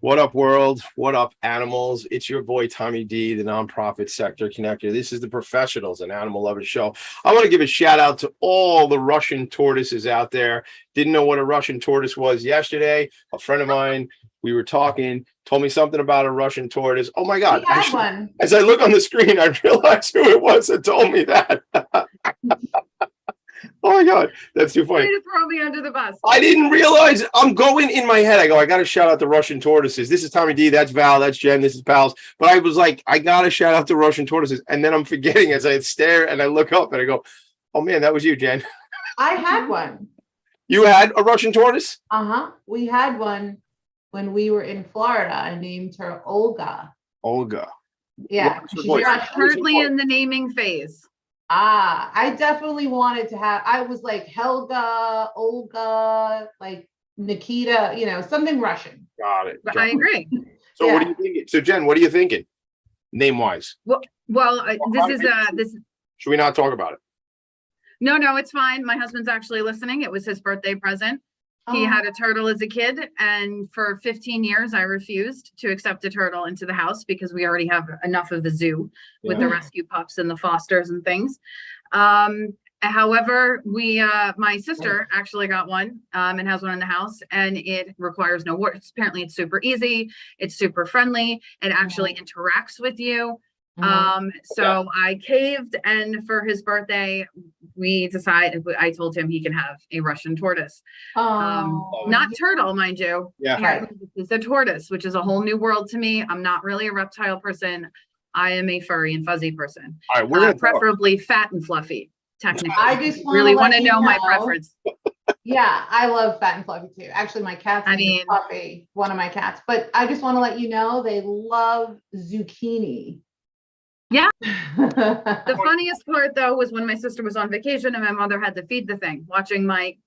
What up, world? What up, animals? It's your boy, Tommy D, the nonprofit sector connector. This is the Professionals and Animal Lovers Show. I want to give a shout out to all the Russian tortoises out there. Didn't know what a Russian tortoise was yesterday. A friend of mine, we were talking, told me something about a Russian tortoise. Oh my God. One. As I look on the screen, I realized who it was that told me that. Oh my God, that's too funny. Way to throw me under the bus. I didn't realize. I'm going in my head. I go, I got to shout out the Russian tortoises. This is Tommy D. That's Val. That's Jen. This is Pals. But I was like, I got to shout out the Russian tortoises. And then I'm forgetting as I stare and I look up and I go, oh man, that was you, Jen. I had one. You had a Russian tortoise? Uh-huh. We had one when we were in Florida. I named her Olga. Olga. Yeah. She's currently in the naming phase. I definitely wanted to have, I was like Helga, Olga, like Nikita, you know, something Russian. Got it. I agree. So what are you thinking? So Jen, what are you thinking? Name wise? Well, this. Should we not talk about it? No, it's fine. My husband's actually listening. It was his birthday present. He had a turtle as a kid, and for 15 years, I refused to accept a turtle into the house because we already have enough of the zoo with the rescue pups and the fosters and things. However, my sister actually got one and has one in the house, and it requires no work. Apparently, it's super easy. It's super friendly. It actually interacts with you. So I caved, and for his birthday, I told him he can have a Russian tortoise. Not turtle, mind you. Yeah. Right. It's a tortoise, which is a whole new world to me. I'm not really a reptile person. I am a furry and fuzzy person. All right, we're preferably fat and fluffy, technically. I just really want to know my preference. Yeah, I love fat and fluffy too. Actually, my cat's name is Puffy, one of my cats. But I just want to let you know they love zucchini. Yeah. The funniest part though was when my sister was on vacation and my mother had to feed the thing, watching my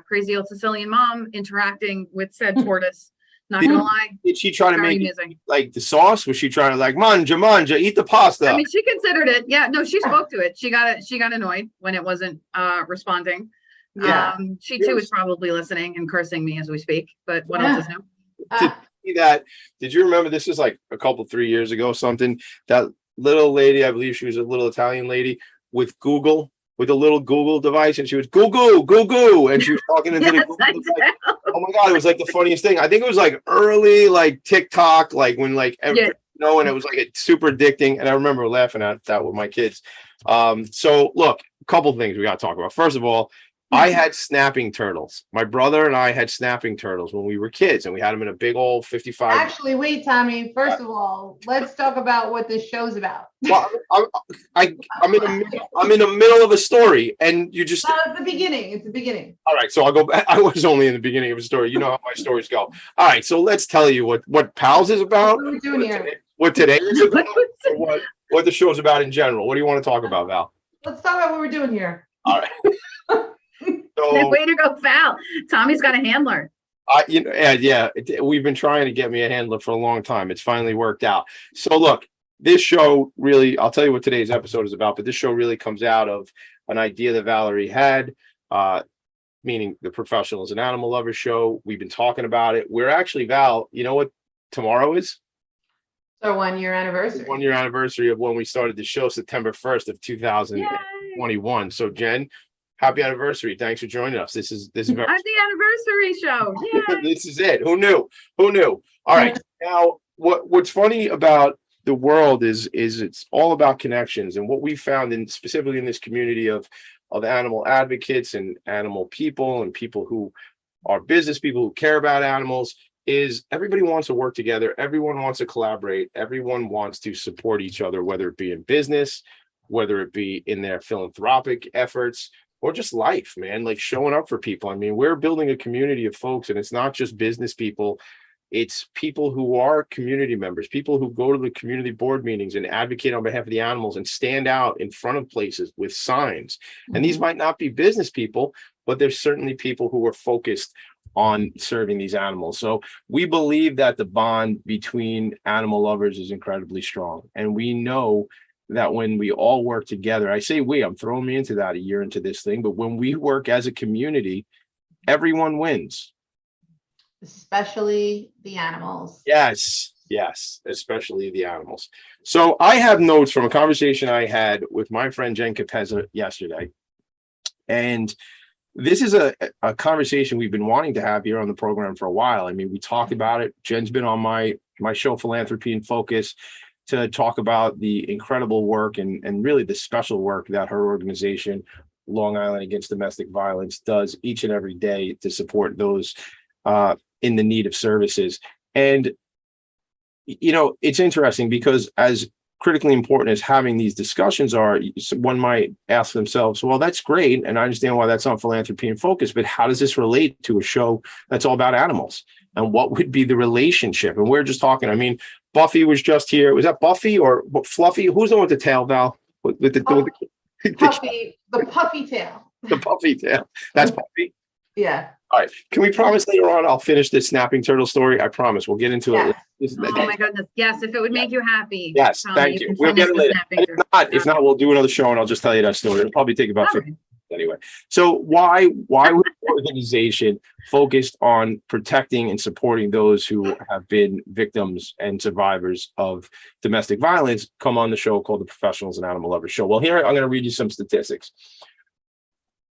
crazy old Sicilian mom interacting with said tortoise. Not gonna lie. Did she try to make it, like the sauce? Was she trying to like manja, eat the pasta? I mean, she considered it. Yeah, no, she spoke to it. She got annoyed when it wasn't responding. Yeah. She too is probably listening and cursing me as we speak, but what else is new? Did you remember this is like 3 years ago, something that little lady, I believe she was a little Italian lady with a little Google device, and she was Google, and she was talking into the Google device. Oh my God, it was like the funniest thing. I think it was like early like TikTok, like when like and it was like a super addicting, and I remember laughing at that with my kids. So look, a couple things we got to talk about. First of all, I had snapping turtles. My brother and I had snapping turtles when we were kids, and we had them in a big old 55. Actually, wait, Tommy. First of all, let's talk about what this show's about. Well, I'm in the middle of a story, and you just. It's the beginning. It's the beginning. All right, so I'll go back. I was only in the beginning of a story. You know how my stories go. All right, so let's tell you what Pals is about. What are we doing here? What today is about, or what the show's about in general. What do you want to talk about, Val? Let's talk about what we're doing here. All right. So, way to go, Val. Tommy's got a handler. We've been trying to get me a handler for a long time. It's finally worked out. So look, this show really, I'll tell you what today's episode is about, but this show really comes out of an idea that Valerie had, meaning the Professionals and Animal Lovers Show. We've been talking about it. We're actually, Val, you know what tomorrow is? It's our 1 year anniversary. 1 year anniversary of when we started the show, September 1st of 2021. Yay. So Jen, happy anniversary. Thanks for joining us. This is very the anniversary show. Yay. This is it. Who knew? All right. Now, what's funny about the world is it's all about connections. And what we found specifically in this community of animal advocates and animal people and people who are business people who care about animals is everybody wants to work together. Everyone wants to collaborate. Everyone wants to support each other, whether it be in business, whether it be in their philanthropic efforts, or just life, man, like showing up for people. I mean, we're building a community of folks, and it's not just business people. It's people who are community members, people who go to the community board meetings and advocate on behalf of the animals and stand out in front of places with signs. And these might not be business people, but there's certainly people who are focused on serving these animals. So we believe that the bond between animal lovers is incredibly strong. And we know that when we all work together, I say I'm throwing me into that a year into this thing, but when we work as a community, everyone wins. especially the animals. Yes, yes, especially the animals. So I have notes from a conversation I had with my friend Jen Capezza yesterday. And this is a conversation we've been wanting to have here on the program for a while. I mean, we talked about it. Jen's been on my show, Philanthropy in Focus, to talk about the incredible work and really the special work that her organization, Long Island Against Domestic Violence, does each and every day to support those in the need of services. And, you know, it's interesting because as critically important as having these discussions are, one might ask themselves, well, that's great. And I understand why that's on Philanthropy in Focus, but how does this relate to a show that's all about animals? And what would be the relationship? And we're just talking, I mean, Buffy was just here. Was that Buffy or Fluffy? Who's the one with the tail, Val? With the Puffy, the puffy tail. The puffy tail. That's Buffy. Yeah. All right. Can we promise later on I'll finish this snapping turtle story? I promise. We'll get into it. Oh my goodness. Yes, if it would make you happy. Yes, thank you. We'll get it later. If not, we'll do another show and I'll just tell you that story. It'll probably take about 50 minutes anyway. So why would the organization focused on protecting and supporting those who have been victims and survivors of domestic violence come on the show called the Professionals and Animal Lovers Show? Well, here I'm going to read you some statistics.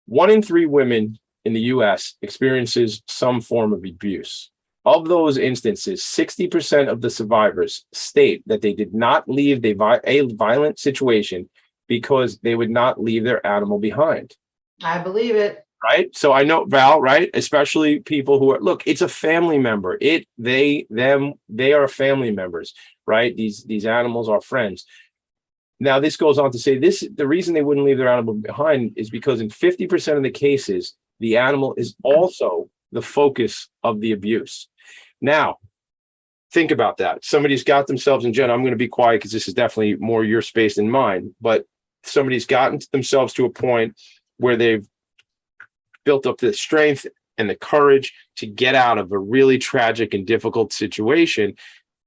1 in 3 women in the US experiences some form of abuse. Of those instances, 60% of the survivors state that they did not leave a violent situation because they would not leave their animal behind. I believe it. Right? So I know, Val, right? Especially people who are, look, it's a family member. They are family members, right? These animals are friends. Now, this goes on to say the reason they wouldn't leave their animal behind is because in 50% of the cases, the animal is also the focus of the abuse. Now, think about that. Somebody's got themselves, and Jen, I'm going to be quiet because this is definitely more your space than mine, but somebody's gotten themselves to a point where they've built up the strength and the courage to get out of a really tragic and difficult situation.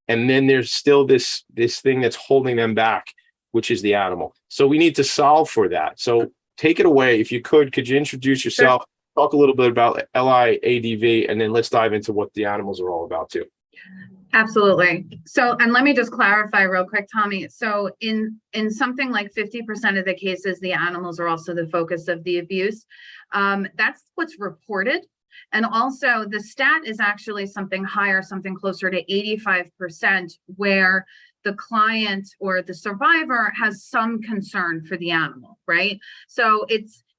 And then there's still this thing that's holding them back, which is the animal. So we need to solve for that. So take it away. If you could you introduce yourself? Sure. Talk a little bit about LIADV, and then let's dive into what the animals are all about too. Absolutely. So, and let me just clarify real quick, Tommy. So in something like 50% of the cases, the animals are also the focus of the abuse. That's what's reported. And also the stat is actually something higher, something closer to 85%, where the client or the survivor has some concern for the animal, right? So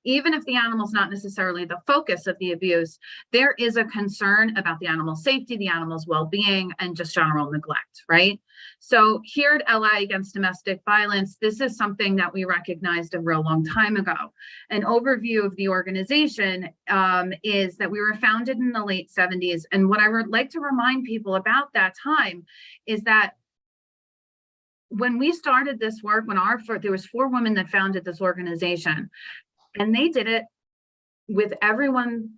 even if the animal's not necessarily the focus of the abuse, there is a concern about the animal's safety, the animal's well-being, and just general neglect, right? So here at LI Against Domestic Violence, this is something that we recognized a real long time ago. An overview of the organization is that we were founded in the late 70s. And what I would like to remind people about that time is that when we started this work, there was 4 women that founded this organization. And they did it with everyone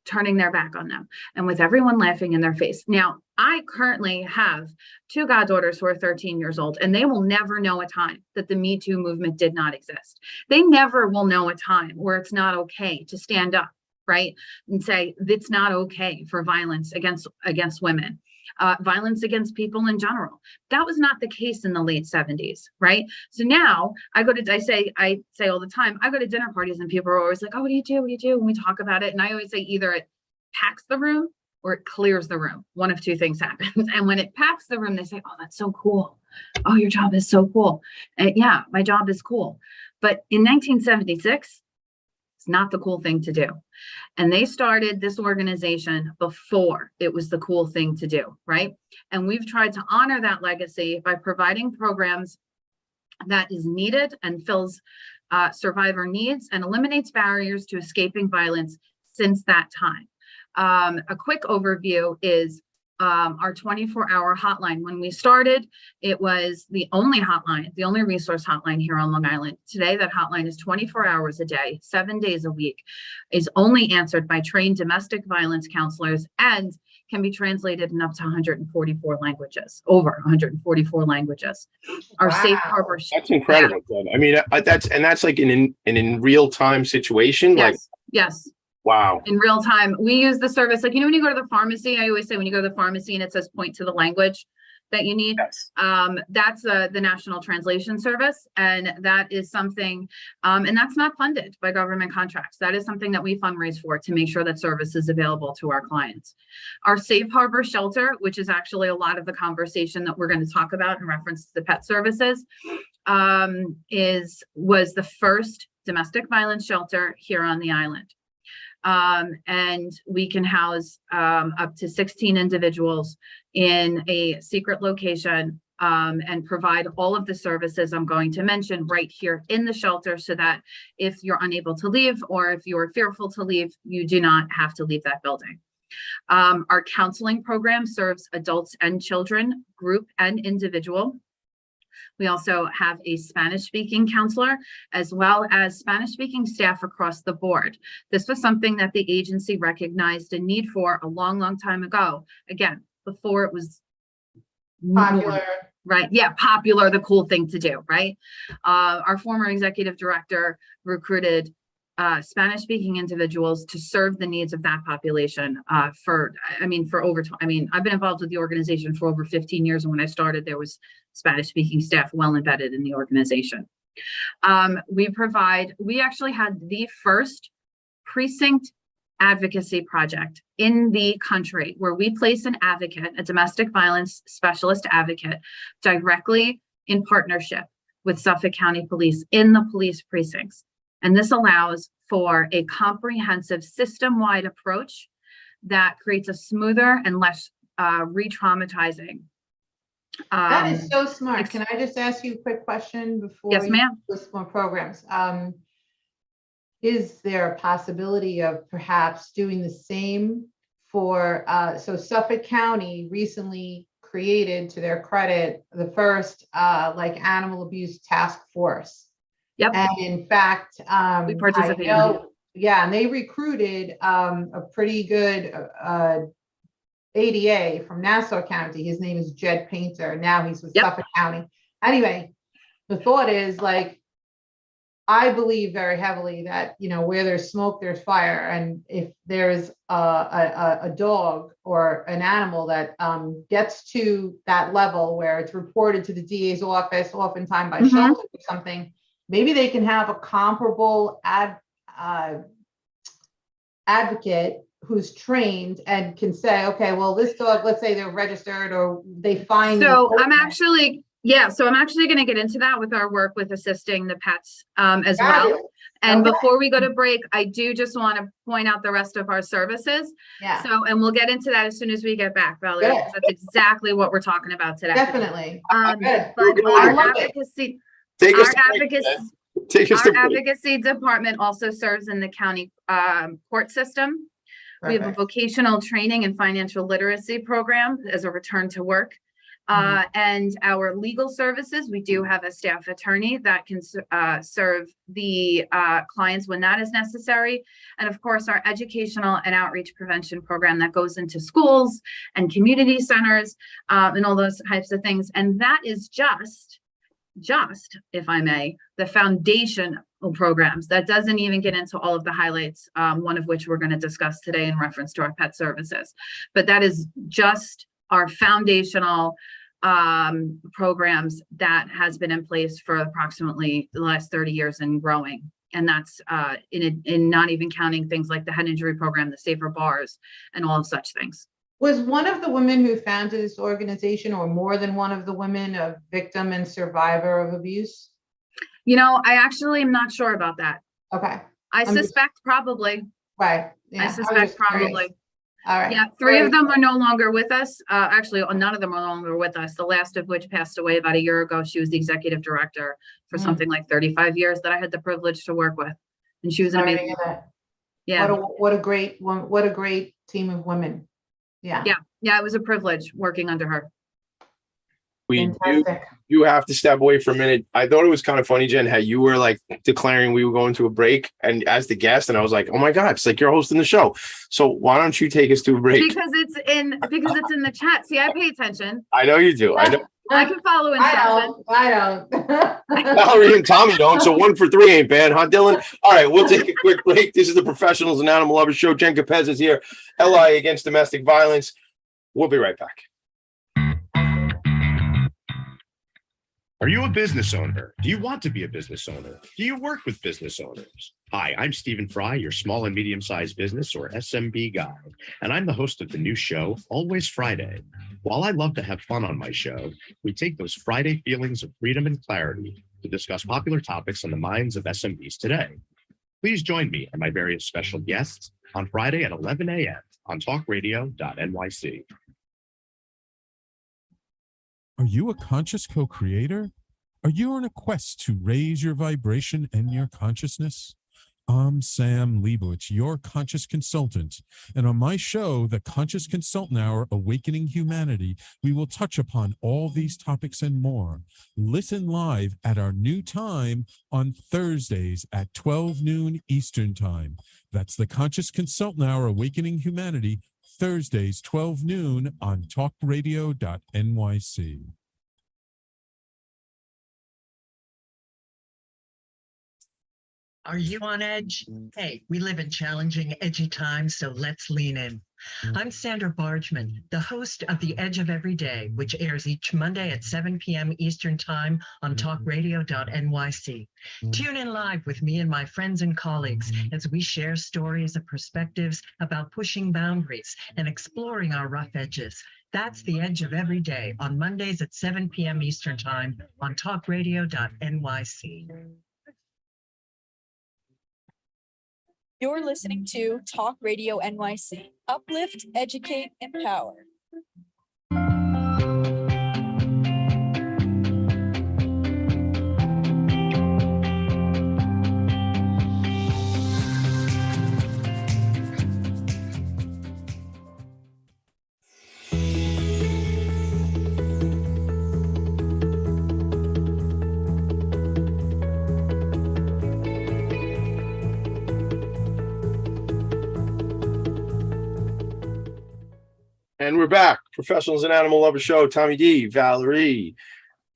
turning their back on them and with everyone laughing in their face. Now, I currently have 2 goddaughters who are 13 years old, and they will never know a time that the Me Too movement did not exist. They never will know a time where it's not okay to stand up, right? And say, it's not okay for violence against women. Violence against people in general. That was not the case in the late 70s, right? So now I say all the time, I go to dinner parties and people are always like, oh, what do you do? What do you do? When we talk about it. And I always say either it packs the room or it clears the room. One of 2 things happens. And when it packs the room, they say, oh, that's so cool. Oh, your job is so cool. And yeah, my job is cool. But in 1976, it's not the cool thing to do. And they started this organization before it was the cool thing to do, right? And we've tried to honor that legacy by providing programs that is needed and fills survivor needs and eliminates barriers to escaping violence since that time. A quick overview is our 24-hour hotline. When we started, it was the only hotline, the only resource hotline here on Long Island. Today, that hotline is 24 hours a day, 7 days a week, is only answered by trained domestic violence counselors, and can be translated in up to 144 languages, over 144 languages. Our safe harbor. That's incredible. Yeah. I mean, that's like in real time situation. Yes. Like, yes. Wow. in real time. We use the service, like, when you go to the pharmacy, I always say when you go to the pharmacy and it says point to the language that you need, Yes. that's the national translation service. And that is something, and that's not funded by government contracts. That is something that we fundraise for to make sure that service is available to our clients. Our Safe Harbor shelter, which is actually a lot of the conversation that we're going to talk about in reference to the pet services, was the first domestic violence shelter here on the island. And we can house up to 16 individuals in a secret location, and provide all of the services I'm going to mention right here in the shelter, so that if you're unable to leave or if you're fearful to leave, you do not have to leave that building. Our counseling program serves adults and children, group and individual. We also have a Spanish-speaking counselor, as well as Spanish-speaking staff across the board. This was something that the agency recognized a need for a long, long time ago. Again, before it was Popular. right? Yeah, popular, the cool thing to do, right? Our former executive director recruited Spanish-speaking individuals to serve the needs of that population I've been involved with the organization for over 15 years. And when I started, there was Spanish-speaking staff well embedded in the organization. We actually had the first precinct advocacy project in the country, where we place an advocate, a domestic violence specialist advocate, directly in partnership with Suffolk County Police in the police precincts. And this allows for a comprehensive system-wide approach that creates a smoother and less re-traumatizing. That is so smart. Can I just ask you a quick question before? Yes, ma'am. List more programs? Is there a possibility of perhaps doing the same for, so Suffolk County recently created, to their credit, the first animal abuse task force. Yep. And in fact, We participated in it. yeah, and they recruited a pretty good ADA from Nassau County. His name is Jed Painter. Now he's with Suffolk County. Anyway, the thought is, I believe very heavily that, where there's smoke, there's fire. And if there's a dog or an animal that gets to that level where it's reported to the DA's office, oftentimes by shelter or something, maybe they can have a comparable advocate who's trained and can say, okay, well, this dog, let's say they're registered or they find. So I'm actually going to get into that with our work with assisting the pets as well. And before we go to break, I do just want to point out the rest of our services. Yeah. So, and we'll get into that as soon as we get back, Valerie, because that's exactly what we're talking about today. Definitely. But our advocacy, advocacy department also serves in the county court system. We have a vocational training and financial literacy program as a return to work. And our legal services, we do have a staff attorney that can serve the clients when that is necessary. And of course, our educational and outreach prevention program that goes into schools and community centers and all those types of things. And that is just, if I may, the foundation programs. That doesn't even get into all of the highlights, one of which we're going to discuss today in reference to our pet services. But that is just our foundational programs that has been in place for approximately the last 30 years and growing. And that's in not even counting things like the head injury program, the safer bars, and all of such things. Was one of the women who founded this organization, or more than one of the women, a victim and survivor of abuse? I actually am not sure about that. Okay. I suspect probably. Right. Yeah, I suspect probably. All right. Yeah, three of them are no longer with us. Actually, none of them are no longer with us. The last of which passed away about a year ago. She was the executive director for something like 35 years that I had the privilege to work with, and she was amazing. Yeah. What a great team of women. Yeah. Yeah. It was a privilege working under her. We Fantastic. you have to step away for a minute. I thought it was kind of funny, Jen, how you were like declaring we were going to a break and as the guest, and I was like, oh my God, it's like you're hosting the show. So why don't you take us to a break? Because it's in the chat. See, I pay attention. I know you do. I know I can follow instructions. I don't. Valerie and Tommy don't. So 1 for 3 ain't bad, huh, Dylan? All right, we'll take a quick break. This is the Professionals and Animal Lovers Show. Jen Capezza is here. LI Against Domestic Violence. We'll be right back. Are you a business owner? Do you want to be a business owner? Do you work with business owners? Hi, I'm Stephen Fry, your small and medium-sized business or SMB guy, and I'm the host of the new show, Always Friday. While I love to have fun on my show, we take those Friday feelings of freedom and clarity to discuss popular topics on the minds of SMBs today. Please join me and my various special guests on Friday at 11 a.m. on talkradio.nyc. Are you a conscious co-creator? Are you on a quest to raise your vibration and your consciousness? I'm Sam Leibowitz, your conscious consultant. And on my show, The Conscious Consultant Hour, Awakening Humanity, we will touch upon all these topics and more. Listen live at our new time on Thursdays at 12 noon Eastern Time. That's The Conscious Consultant Hour, Awakening Humanity, Thursdays, 12 noon on talkradio.nyc. Are you on edge? Hey, we live in challenging, edgy times, so let's lean in. I'm Sandra Bargman, the host of The Edge of Every Day, which airs each Monday at 7 p.m. Eastern Time on talkradio.nyc. Tune in live with me and my friends and colleagues as we share stories and perspectives about pushing boundaries and exploring our rough edges. That's The Edge of Every Day on Mondays at 7 p.m. Eastern Time on talkradio.nyc. You're listening to Talk Radio NYC. Uplift, educate, empower. And we're back. Professionals and Animal Lover Show. Tommy D, Valerie,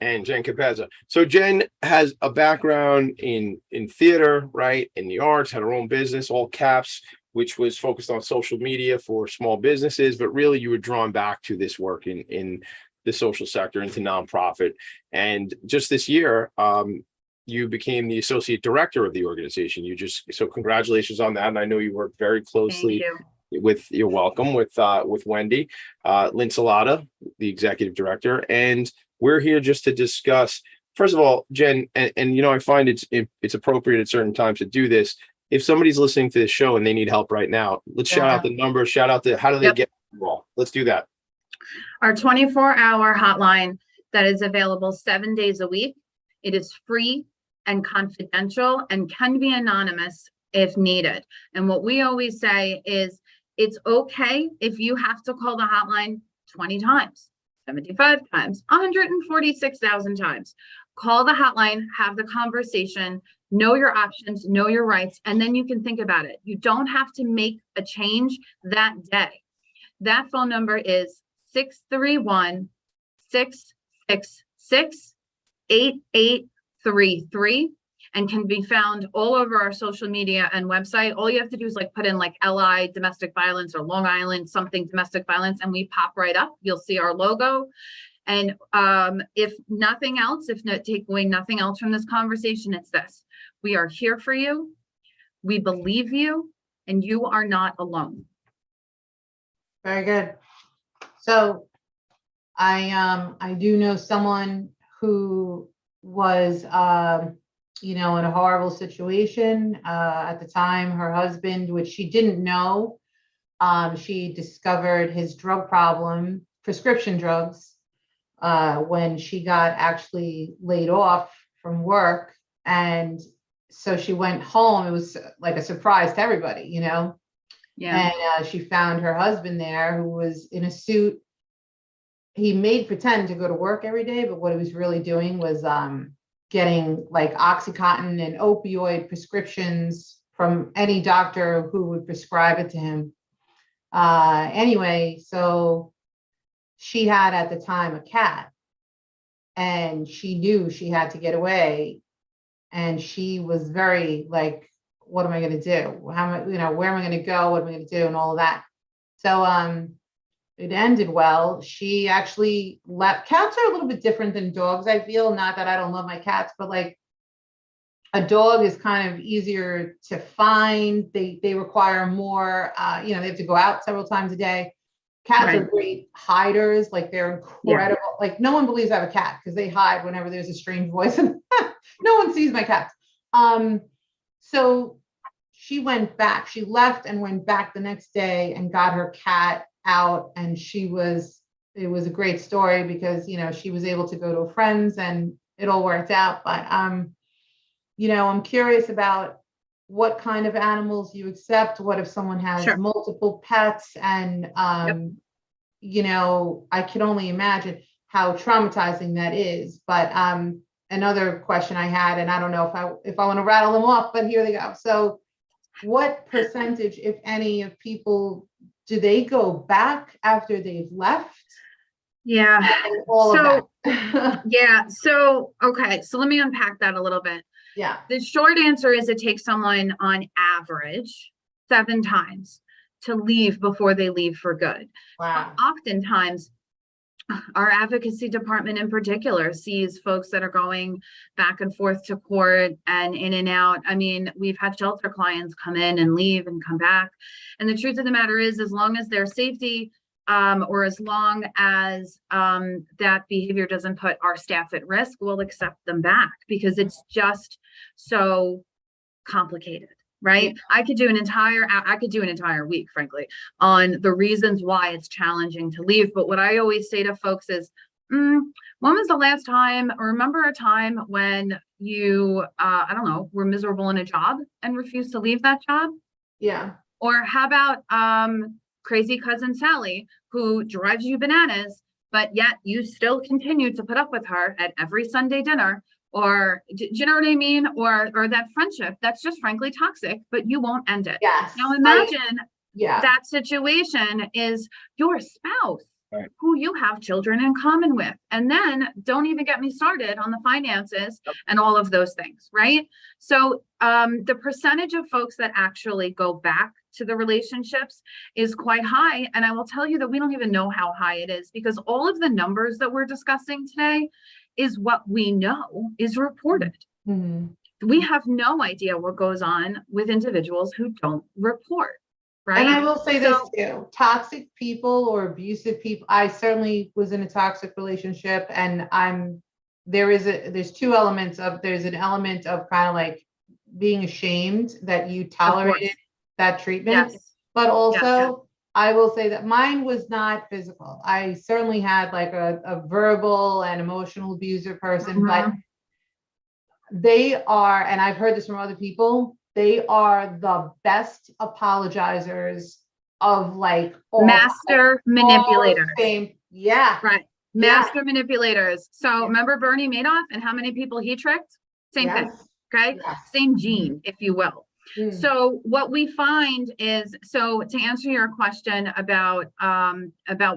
and Jen Capezza. So Jen has a background in theater, right? In the arts, had her own business, All CAPZ, which was focused on social media for small businesses. But really, you were drawn back to this work in the social sector, into nonprofit. And just this year, you became the associate director of the organization. So congratulations on that. And I know you work very closely. Thank you. You're welcome with Wendy Linsalata, the executive director, and we're here just to discuss. First of all, Jen, and I find it's appropriate at certain times to do this. If somebody's listening to this show and they need help right now, let's shout out the number. Shout out how do they get involved? Let's do that. Our 24-hour hotline that is available 7 days a week. It is free and confidential and can be anonymous if needed. And what we always say is, it's okay if you have to call the hotline 20 times, 75 times, 146,000 times. Call the hotline, have the conversation, know your options, know your rights, and then you can think about it. You don't have to make a change that day. That phone number is 631-666-8833. And can be found all over our social media and website. All you have to do is put in LI domestic violence or Long Island something domestic violence, and we pop right up. You'll see our logo. And if nothing else, take away nothing else from this conversation, it's this: we are here for you, we believe you, and you are not alone. Very good. So I do know someone who was in a horrible situation. At the time, her husband, which she didn't know, she discovered his drug problem, prescription drugs, when she got actually laid off from work. And so she went home. It was like a surprise to everybody, Yeah. And she found her husband there, who was in a suit, he made pretend to go to work every day, but what he was really doing was getting like Oxycontin and opioid prescriptions from any doctor who would prescribe it to him. Anyway, so she had at the time a cat, and she knew she had to get away, and she was very like, what am I going to do? How am I, where am I going to go? What am I going to do? And all of that. So it ended well. She actually left. Cats are a little bit different than dogs, I feel. Not that I don't love my cats, but like a dog is kind of easier to find. They require more, they have to go out several times a day. Cats are great hiders. Like they're incredible. Yeah. Like no one believes I have a cat because they hide whenever there's a strange voice and no one sees my cats. So she went back. She left and went back the next day and got her cat out. And it was a great story because, she was able to go to a friend's and it all worked out. But, I'm curious about what kind of animals you accept. What if someone has multiple pets? And, I can only imagine how traumatizing that is. But another question I had, and I don't know if I want to rattle them off, but here they go. So what percentage, if any, of people, do they go back after they've left? Yeah. So yeah. So, okay. So let me unpack that a little bit. Yeah. The short answer is it takes someone on average 7 times to leave before they leave for good. Wow. Oftentimes, our advocacy department in particular sees folks that are going back and forth to court and in and out. I mean, we've had shelter clients come in and leave and come back. And the truth of the matter is, as long as their safety or as long as that behavior doesn't put our staff at risk, we'll accept them back because it's just so complicated. Right. I could do an entire week, frankly, on the reasons why it's challenging to leave. But what I always say to folks is, when was the last time, or remember a time when you, were miserable in a job and refused to leave that job? Yeah. Or how about crazy cousin Sally, who drives you bananas, but yet you still continue to put up with her at every Sunday dinner? Or do you know what I mean? Or that friendship that's just frankly toxic, but you won't end it. Yes. Now imagine that situation is your spouse, who you have children in common with. And then don't even get me started on the finances and all of those things, right? So the percentage of folks that actually go back to the relationships is quite high. And I will tell you that we don't even know how high it is because all of the numbers that we're discussing today is what we know is reported. Mm-hmm. We have no idea what goes on with individuals who don't report, right? And I will say this too, toxic people or abusive people, I certainly was in a toxic relationship and there's 2 elements there's an element of kind of like being ashamed that you tolerated that treatment, but also I will say that mine was not physical. I certainly had like a verbal and emotional abuser person, but they are, and I've heard this from other people, they are the best apologizers of like master manipulators. Yeah. Right. Master manipulators. So remember Bernie Madoff and how many people he tricked? Same thing. Okay. Same gene, if you will. So what we find is, so to answer your question about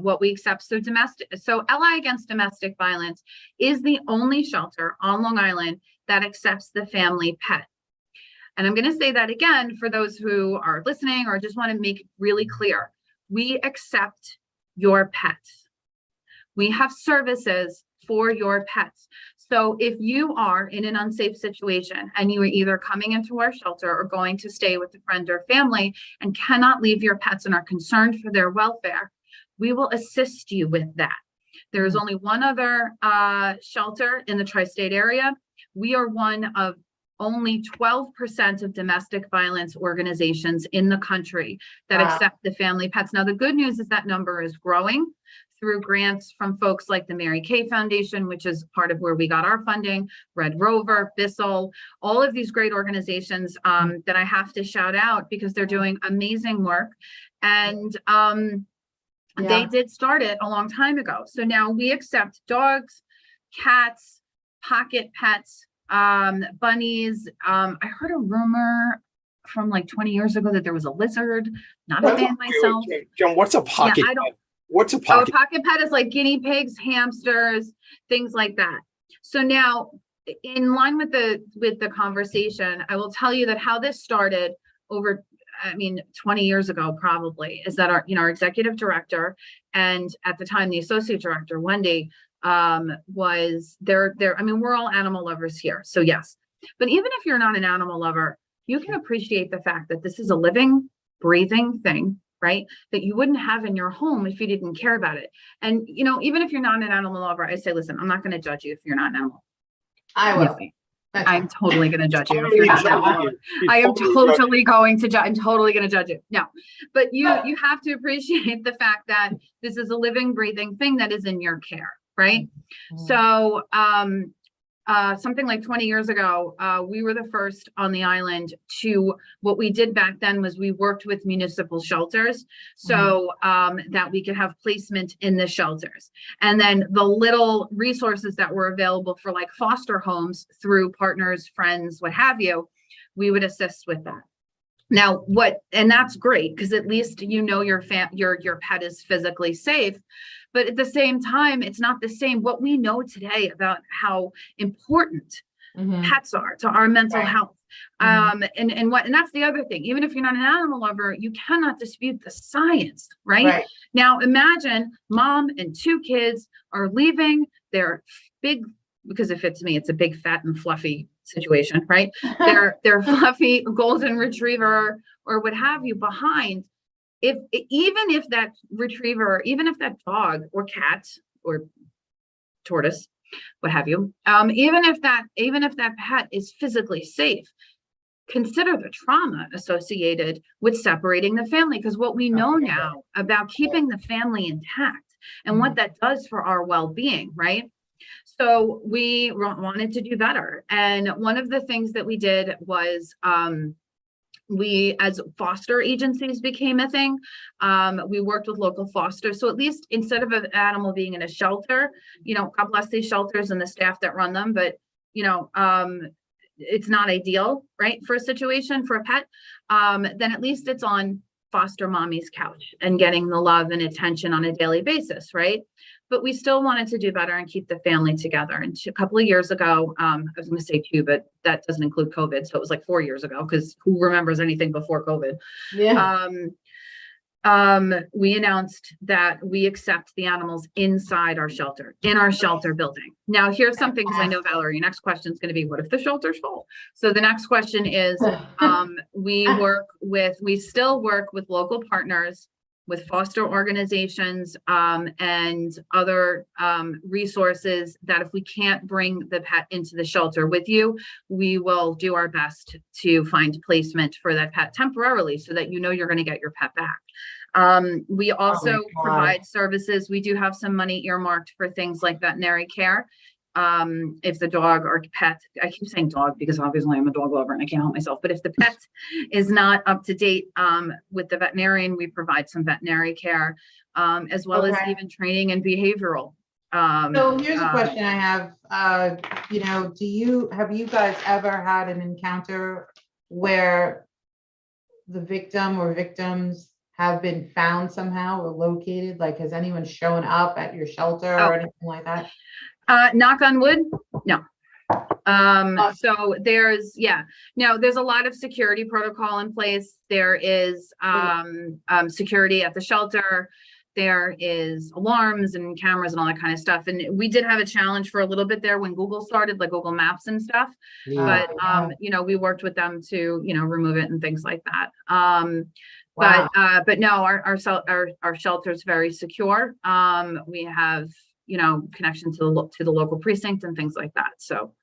what we accept, so LI Against Domestic Violence is the only shelter on Long Island that accepts the family pet. And I'm going to say that again for those who are listening or just want to make really clear. We accept your pets. We have services for your pets. So if you are in an unsafe situation and you are either coming into our shelter or going to stay with a friend or family and cannot leave your pets and are concerned for their welfare, we will assist you with that. There is only one other shelter in the tri-state area. We are one of only 12% of domestic violence organizations in the country that accept the family pets. Now, the good news is that number is growing through grants from folks like the Mary Kay Foundation, which is part of where we got our funding, Red Rover, Bissell, all of these great organizations that I have to shout out because they're doing amazing work. And They Yeah. did start it a long time ago. So now we accept dogs, cats, pocket pets, bunnies. I heard a rumor from like 20 years ago that there was a lizard. Not a fan myself. John, what's a pocket? I don't. pet? What's a Oh, a pocket? pocket pet is like guinea pigs, hamsters, things like that. So now, in line with the conversation, I will tell you that how this started over, 20 years ago probably, is that our executive director and at the time the associate director, Wendy, was there. We're all animal lovers here, so yes. But even if you're not an animal lover, you can appreciate the fact that this is a living, breathing thing, right? That you wouldn't have in your home if you didn't care about it. And, even if you're not an animal lover, I say, listen, I'm not going to judge you if you're not an animal. I will. That's I'm totally going to judge you if you're not an animal lover. I am totally going to judge. I'm totally going to judge you. No, but you have to appreciate the fact that this is a living, breathing thing that is in your care, right? So, something like 20 years ago, we were the first on the island to, what we did back then was we worked with municipal shelters so that we could have placement in the shelters. And then the little resources that were available for like foster homes through partners, friends, what have you, we would assist with that. Now, and that's great because at least your pet is physically safe. But at the same time, it's not the same. What we know today about how important pets are to our mental health. And that's the other thing. Even if you're not an animal lover, you cannot dispute the science, right? Now, imagine mom and 2 kids are leaving their big, because if it's me, it's a big, fat and fluffy situation, right? Their fluffy golden retriever or what have you behind. Even if that retriever, even if that dog or cat or tortoise, what have you, even if that pet is physically safe, consider the trauma associated with separating the family. Because what we know now about keeping the family intact and what that does for our well-being, right? So we wanted to do better. And one of the things that we did was, we, as foster agencies became a thing, we worked with local fosters. So at least instead of an animal being in a shelter, God bless these shelters and the staff that run them, but it's not ideal, right? For a situation for a pet, then at least it's on foster mommy's couch and getting the love and attention on a daily basis, right? But we still wanted to do better and keep the family together. And a couple of years ago, I was going to say 2, but that doesn't include COVID. So it was like 4 years ago, because who remembers anything before COVID? Yeah. We announced that we accept the animals inside our shelter, in our shelter building. Now, here's something, because I know, Valerie, your next question is going to be, what if the shelter's full? So the next question is, we still work with local partners, with foster organizations, and other resources, that if we can't bring the pet into the shelter with you, we will do our best to find placement for that pet temporarily so that you're going to get your pet back. We also provide services. We do have some money earmarked for things like veterinary care. If the dog or pet, I keep saying dog because obviously I'm a dog lover and I can't help myself, but if the pet is not up to date with the veterinarian, we provide some veterinary care, as well as even training and behavioral. So here's a question I have. Have you guys ever had an encounter where the victim or victims have been found somehow or located? Like, has anyone shown up at your shelter or anything like that? Knock on wood, no. So there's a lot of security protocol in place. There is security at the shelter. There is alarms and cameras and all that kind of stuff. And we did have a challenge for a little bit there when Google started, like Google Maps and stuff. But we worked with them to remove it and things like that. But no, our shelter is very secure. We have connection to the local precinct and things like that. So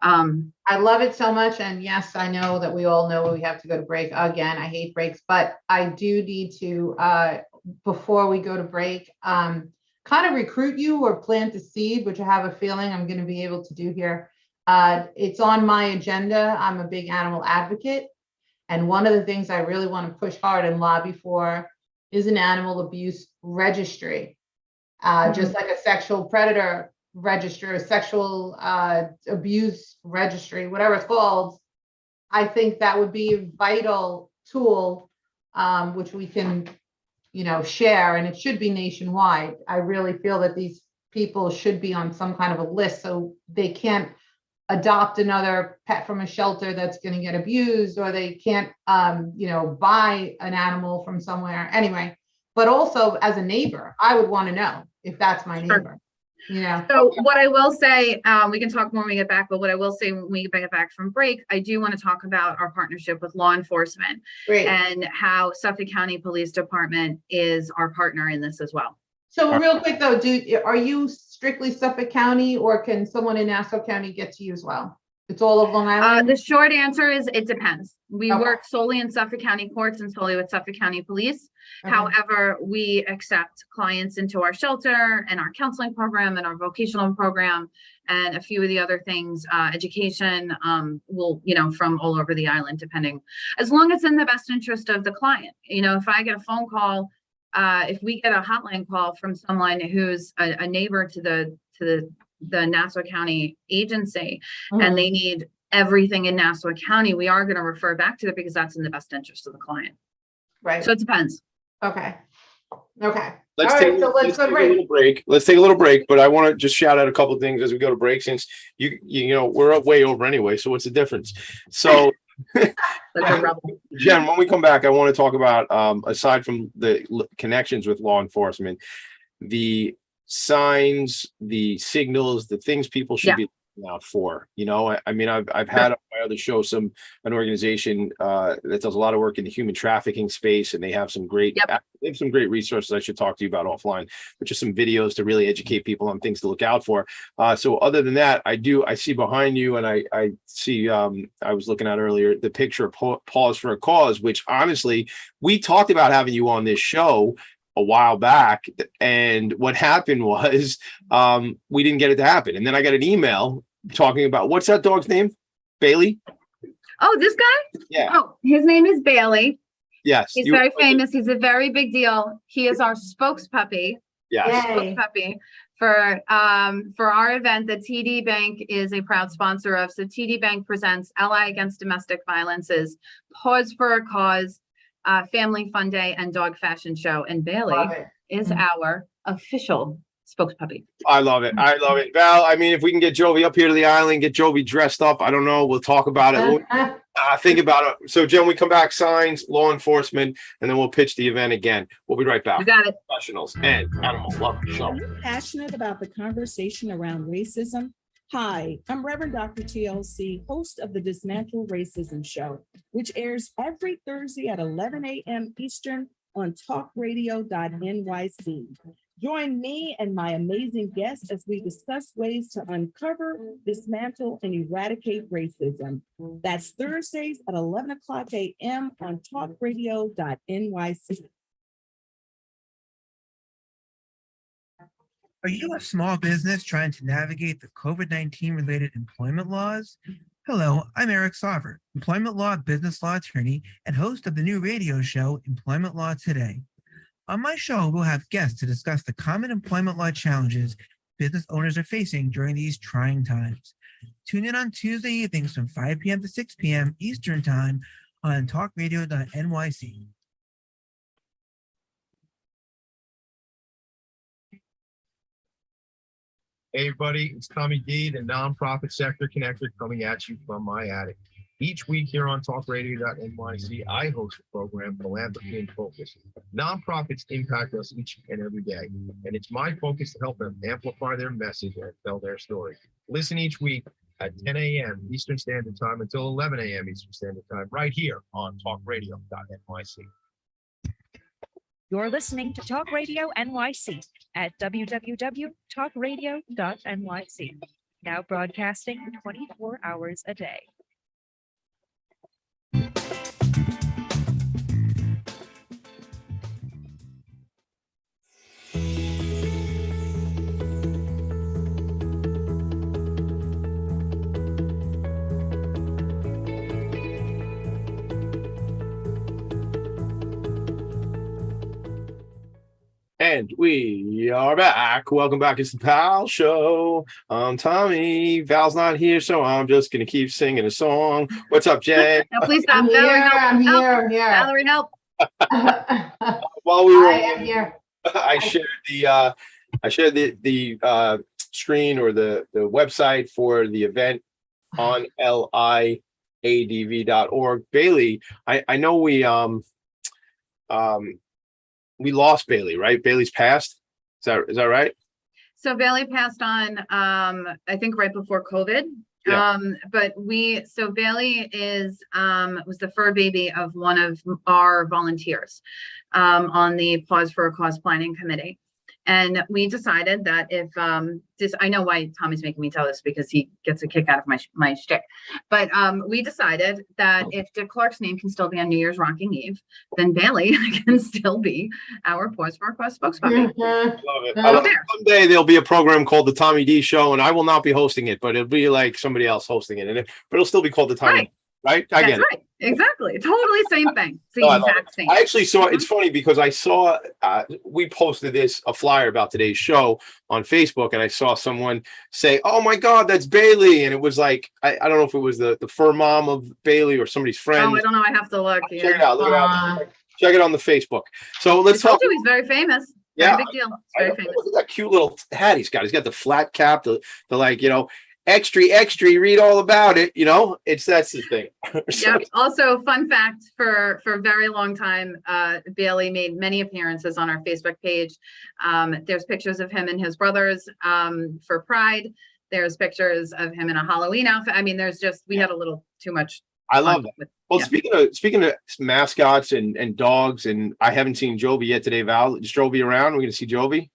I love it so much. And yes, I know that we all know we have to go to break again. I hate breaks, but I do need to, before we go to break, kind of recruit you or plant the seed, which I have a feeling I'm going to be able to do here. It's on my agenda. I'm a big animal advocate. And one of the things I really want to push hard and lobby for is an animal abuse registry. Just like a sexual predator register, a sexual abuse registry, whatever it's called. I think that would be a vital tool, which we can, share, and it should be nationwide. I really feel that these people should be on some kind of a list so they can't adopt another pet from a shelter that's going to get abused, or they can't, buy an animal from somewhere. Anyway, but also as a neighbor, I would want to know if that's my neighbor. So what I will say, we can talk more when we get back, but what I will say when we get back from break, I do want to talk about our partnership with law enforcement. Great. And how Suffolk County Police Department is our partner in this as well. So real quick though, are you strictly Suffolk County, or can someone in Nassau County get to you as well? It's all of Long Island? The short answer is it depends. We Okay. work solely in Suffolk County courts and solely with Suffolk County Police. Okay. However, we accept clients into our shelter and our counseling program and our vocational program and a few of the other things, education, will, from all over the island, depending, as long as it's in the best interest of the client. If I get a phone call, if we get a hotline call from someone who's a neighbor to the Nassau County agency, and they need everything in Nassau County, we are going to refer back to it because that's in the best interest of the client. Right. So it depends. Okay. Let's All take, right, so let's go take a little break. Let's take a little break, but I want to just shout out a couple of things as we go to break, since we're up way over anyway. So what's the difference? So Jen, when we come back, I want to talk about, aside from the connections with law enforcement, the signs, the signals, the things people should be looking out for. I've had on my other show an organization that does a lot of work in the human trafficking space, and they have some great resources I should talk to you about offline, but just some videos to really educate people on things to look out for. So other than that, I see behind you, and I see I was looking at earlier the picture of Paws for a Cause, which honestly we talked about having you on this show a while back, and what happened was we didn't get it to happen, and then I got an email talking about, what's that dog's name? Bailey? Oh, this guy? Yeah. Oh, his name is Bailey. Yes. He's very famous. He's a very big deal. He is our spokespuppy. Yes. Spokespuppy for our event that TD Bank is a proud sponsor of. So TD Bank presents Ally Against Domestic Violence's Paws for a Cause Family Fun Day and Dog Fashion Show. And Bailey is our official spokespuppy. I love it. Val, if we can get Jovi up here to the island, get Jovi dressed up, I don't know, we'll talk about it. Think about it. So Jen, we come back, signs, law enforcement, and then we'll pitch the event again. We'll be right back. We got it. Professionals and animal love show. Are you passionate about the conversation around racism? Hi, I'm Reverend Dr. TLC, host of the Dismantle Racism Show, which airs every Thursday at 11 a.m. Eastern on talkradio.nyc. Join me and my amazing guests as we discuss ways to uncover, dismantle, and eradicate racism. That's Thursdays at 11 o'clock a.m. on talkradio.nyc. Are you a small business trying to navigate the COVID-19 related employment laws? Hello, I'm Eric Sauver, employment law, business law attorney, and host of the new radio show, Employment Law Today. On my show, we'll have guests to discuss the common employment law challenges business owners are facing during these trying times. Tune in on Tuesday evenings from 5 p.m. to 6 p.m. Eastern Time on talkradio.nyc. Hey everybody, it's Tommy D, the nonprofit sector connector, coming at you from my attic. Each week here on talkradio.nyc, I host a program, Philanthropy in Focus. Nonprofits impact us each and every day, and it's my focus to help them amplify their message and tell their story. Listen each week at 10 a.m. Eastern Standard Time until 11 a.m. Eastern Standard Time, right here on talkradio.nyc. You're listening to Talk Radio NYC at www.talkradio.nyc. Now broadcasting 24 hours a day. And we are back. Welcome back. It's the Pal Show. I'm Tommy. Val's not here, so I'm just gonna keep singing a song. What's up, Jen? No, please stop. I'm Valerie, here, help, I'm help. here, I'm here. Valerie, help. While we were, I am here. I shared the screen or the website for the event on LIADV.org. Bailey, I know we lost Bailey, right? Bailey's passed. Is that right? So Bailey passed on, I think right before COVID. Yeah. But Bailey was the fur baby of one of our volunteers, on the Paws for a Cause planning committee. And we decided that if, I know why Tommy's making me tell this because he gets a kick out of my shtick, but we decided that if Dick Clark's name can still be on New Year's Rocking Eve, then Bailey can still be our Paws for a Cause spokespuppy. I love it. Someday there'll be a program called the Tommy D Show, and I will not be hosting it, but it'll be like somebody else hosting it, but it'll still be called the Tommy. Right? I get it. Right. Exactly. Totally same thing. It's the No, exact same. I actually saw, it's funny because I saw, we posted a flyer about today's show on Facebook, and I saw someone say, "Oh my God, that's Bailey." And it was like, I don't know if it was the fur mom of Bailey or somebody's friend. Oh, I don't know. I have to look. Check it out. Look it out. Check it on the Facebook. So let's talk. He's very famous. Yeah. Very big deal. It's very famous. Look at that cute little hat he's got. He's got the flat cap, the like, extra, read all about it. That's the thing. Yeah. Also, fun fact, for a very long time, Bailey made many appearances on our Facebook page. There's pictures of him and his brothers for Pride. There's pictures of him in a Halloween outfit. I mean, we had a little too much. I love that. Well, speaking of mascots and dogs, and I haven't seen Jovi yet today. Val, is Jovi around? We're going to see Jovi.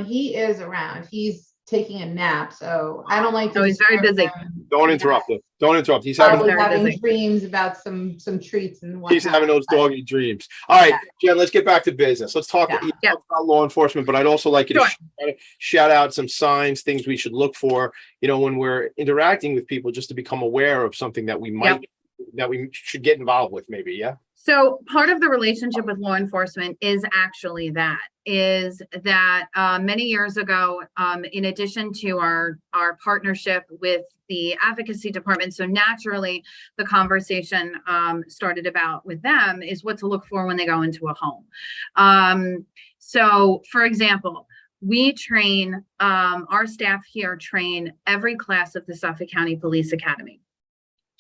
He is around. He's taking a nap, so I don't like to. Oh, he's very busy. Don't interrupt him. Don't interrupt. He's Probably having having dreams about some treats and whatnot. He's having those doggy dreams. All right, Jen, let's get back to business. Let's talk about law enforcement, but I'd also like you to shout out some signs, things we should look for, when we're interacting with people, just to become aware of something that we should get involved with, maybe. Yeah. So part of the relationship with law enforcement is actually many years ago, in addition to our partnership with the advocacy department, so naturally the conversation started about with them is what to look for when they go into a home. So for example, we train, our staff here train every class of the Suffolk County Police Academy.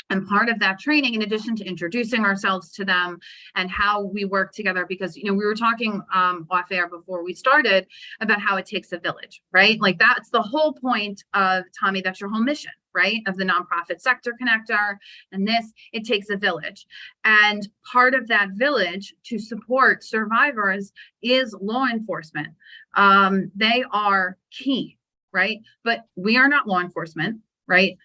And part of that training, in addition to introducing ourselves to them and how we work together, because, we were talking off air before we started about how it takes a village, right? Like that's the whole point of Tommy, that's your whole mission, right? Of the nonprofit sector connector and it takes a village. And part of that village to support survivors is law enforcement. They are key, right? But we are not law enforcement, right?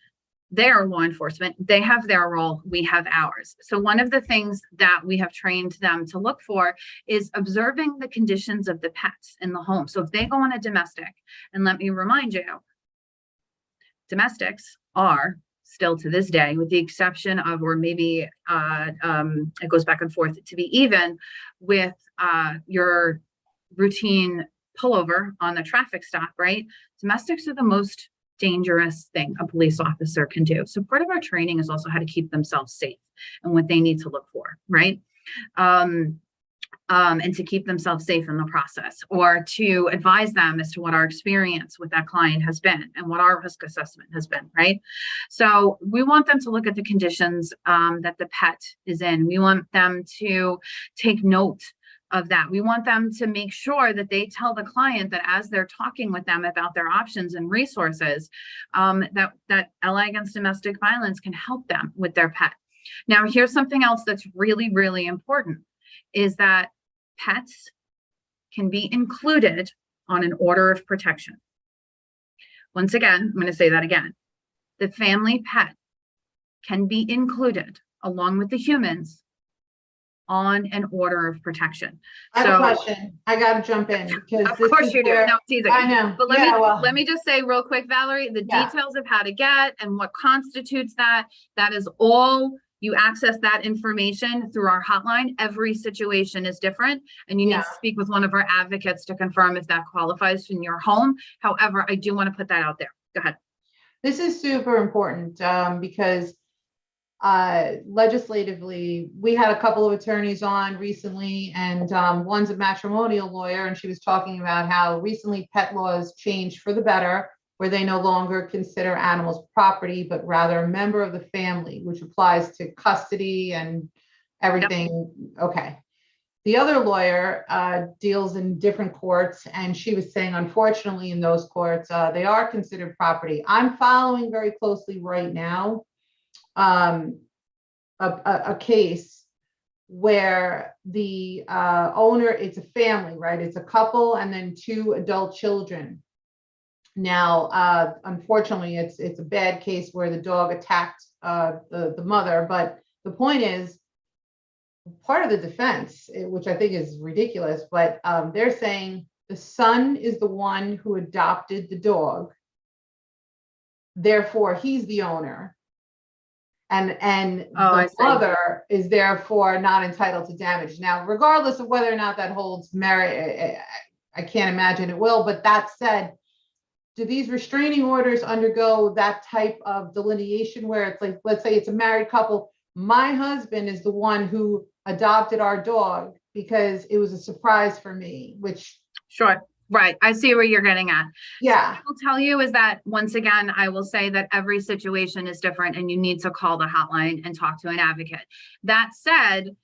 They are law enforcement. They have their role. We have ours. So one of the things that we have trained them to look for is observing the conditions of the pets in the home. So if they go on a domestic, and let me remind you, domestics are still to this day, with the exception of, or maybe it goes back and forth to be even with your routine pullover on the traffic stop, right? Domestics are the most dangerous thing a police officer can do. So part of our training is also how to keep themselves safe and what they need to look for, right? And to keep themselves safe in the process, or to advise them as to what our experience with that client has been and what our risk assessment has been, right? So we want them to look at the conditions that the pet is in. We want them to take note of that. We want them to make sure that they tell the client that as they're talking with them about their options and resources, that LI Against Domestic Violence can help them with their pet. Now, here's something else that's really, really important, is that pets can be included on an order of protection. Once again, I'm going to say that again. The family pet can be included along with the humans on an order of protection. I have a question. I got to jump in because of course you do. No, it's easy. I know. But let me just say real quick, Valerie, the details of how to get and what constitutes that is all You access that information through our hotline. Every situation is different, and you need to speak with one of our advocates to confirm if that qualifies in your home. However, I do want to put that out there. Go ahead. This is super important because legislatively, we had a couple of attorneys on recently, and one's a matrimonial lawyer, and she was talking about how recently pet laws changed for the better, where they no longer consider animals property, but rather a member of the family, which applies to custody and everything. Yep. Okay. The other lawyer deals in different courts, and she was saying, unfortunately, in those courts, they are considered property. I'm following very closely right now a case where the owner, it's a family, right? It's a couple and then 2 adult children. Now, unfortunately, it's a bad case where the dog attacked the mother, but the point is, part of the defense, which I think is ridiculous, but they're saying the son is the one who adopted the dog, therefore he's the owner, and the mother is therefore not entitled to damage. Now, regardless of whether or not that holds merit, I can't imagine it will, but that said, do these restraining orders undergo that type of delineation where it's like, let's say it's a married couple, my husband is the one who adopted our dog because it was a surprise for me, which. Sure. Right. I see where you're getting at. Yeah. So what I will tell you is that, once again, I will say that every situation is different and you need to call the hotline and talk to an advocate. That said,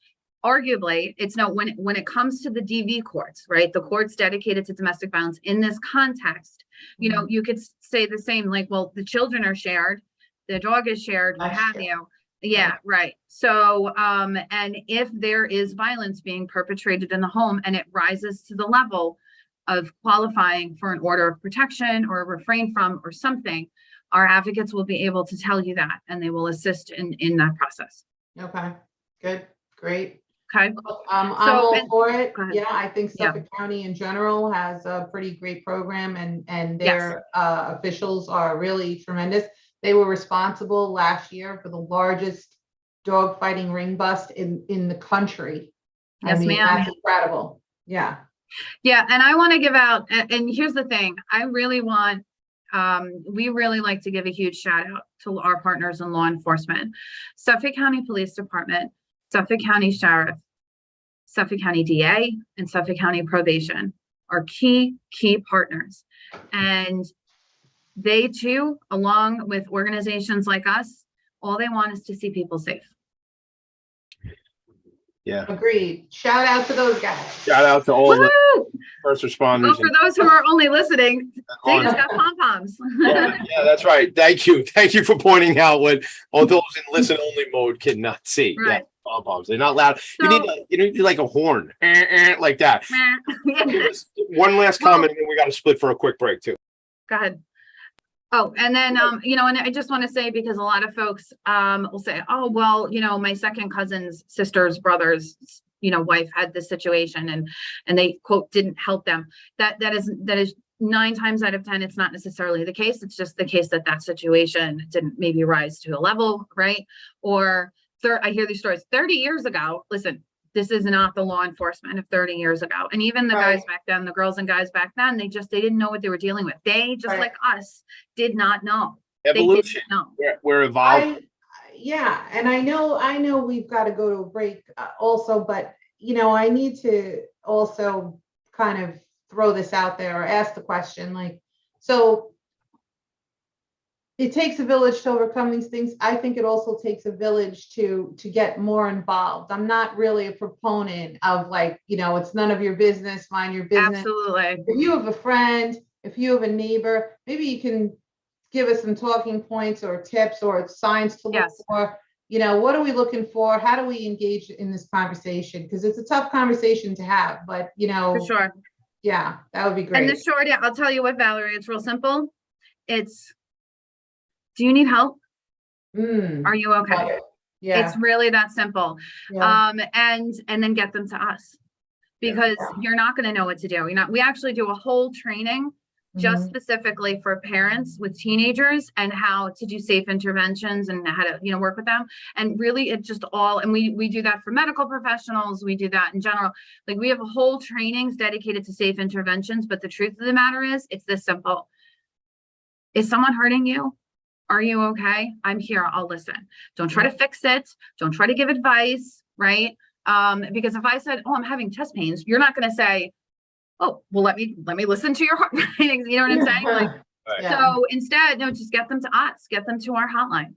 arguably, it's no, when it comes to the DV courts, right? The courts dedicated to domestic violence in this context, you know, you could say the same, like, well, the children are shared, the dog is shared, what have you. Yeah, right. So, and if there is violence being perpetrated in the home and it rises to the level of qualifying for an order of protection or refrain from or something, our advocates will be able to tell you that, and they will assist in that process. Okay, good, great. Okay. I'm all for it. Yeah, I think Suffolk County in general has a pretty great program, and their officials are really tremendous. They were responsible last year for the largest dog fighting ring bust in the country. Yes, ma'am. That's incredible. Yeah. Yeah, and I want to give out, and here's the thing, I really want, we really like to give a huge shout out to our partners in law enforcement. Suffolk County Police Department, Suffolk County Sheriff, Suffolk County DA, and Suffolk County Probation are key partners. And they too, along with organizations like us, all they want is to see people safe. Yeah. Agreed. Shout out to those guys. Shout out to all the first responders. Oh, for those who are only listening, they just got pom-poms. Yeah, that's right. Thank you. Thank you for pointing out what all those in listen only mode cannot see. Right. Yeah, pom-poms. They're not loud. So, you need like a horn, like that. One last comment, and then we got to split for a quick break too. Go ahead. Oh, and then, you know, and I just want to say, because a lot of folks will say, oh, well, you know, my second cousin's sister's brother's, you know, wife had this situation and they, quote, didn't help them. That is 9 times out of 10, it's not necessarily the case. It's just the case that situation didn't maybe rise to a level, right? Or I hear these stories 30 years ago. Listen, this is not the law enforcement of 30 years ago. And even the guys back then, the girls and guys back then, they didn't know what they were dealing with. They, just like us, did not know. Evolution. We're evolving. Yeah. And I know we've got to go to a break also, but, you know, I need to also kind of throw this out there or ask the question, like, so it takes a village to overcome these things. I think it also takes a village to get more involved. I'm not really a proponent of, like, you know, it's none of your business, mind your business. Absolutely. If you have a friend, if you have a neighbor, maybe you can give us some talking points or tips or signs to look for. You know, what are we looking for? How do we engage in this conversation? Because it's a tough conversation to have, but, you know. For sure. Yeah, that would be great. And the short, I'll tell you what, Valerie, it's real simple. Do you need help? Are you okay? Yeah. It's really that simple. Yeah. And then get them to us, because you're not going to know what to do. We actually do a whole training just Mhm. specifically for parents with teenagers and how to do safe interventions and how to, work with them. And really it just all, and we do that for medical professionals. We do that in general. Like we have whole trainings dedicated to safe interventions, but the truth of the matter is it's this simple. Is someone hurting you? Are you okay? I'm here. I'll listen. Don't try to fix it. Don't try to give advice, right? Because if I said, oh, I'm having chest pains, you're not going to say, oh, well, let me listen to your heart rate. You know what I'm saying? Like, Yeah. so instead, no, just get them to us, get them to our hotline.